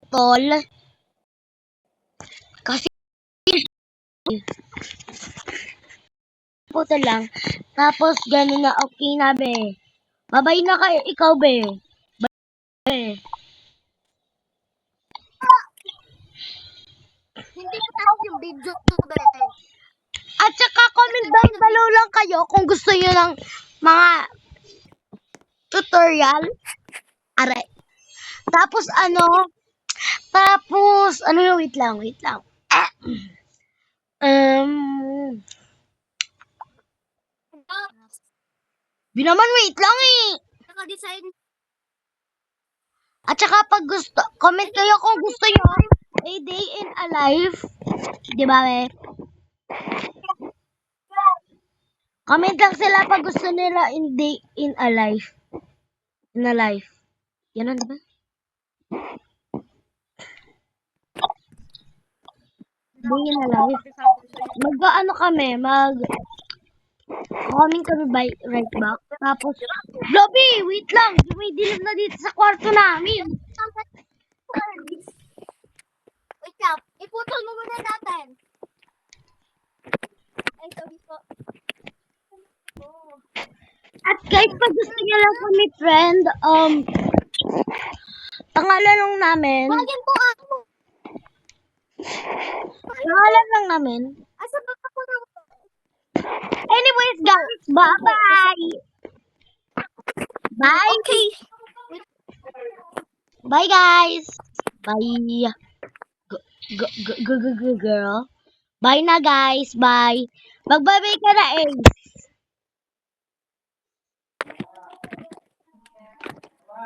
tol. Kasi puto lang. Tapos gano'n na okay na be. Babay na kayo ikaw be. Be. Hindi ko tapos yung video to, be. At saka comment down below lang kayo kung gusto niyo ng mga tutorial. Are. Tapos yung wait lang. Um, naman wait lang eh. Naka-design. At saka pag gusto, comment kayo kung gusto niyo a day in a life. Di ba, be? Comment lang sila pag gusto nila in day in a life. In a life. Yan di ba? Day in a life. Mag-ano kami, comment kami by right back. Tapos, Lobby, wait lang. May dilim na dito sa kwarto namin. Wait lang. Iputol mo muna natin. Ay, sorry po. At guys, pag gusto niyo lang kami friend, pangalan lang namin. Bagyan po ako. Pangalan lang namin. Asa ba ako na? Anyways, guys, bye-bye. Bye. Okay. Bye, guys. Bye. Girl. Bye na, guys. Bye. Mag-bye ka na, eh.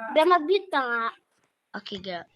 Be, mag-mute ka nga. Okay, girl.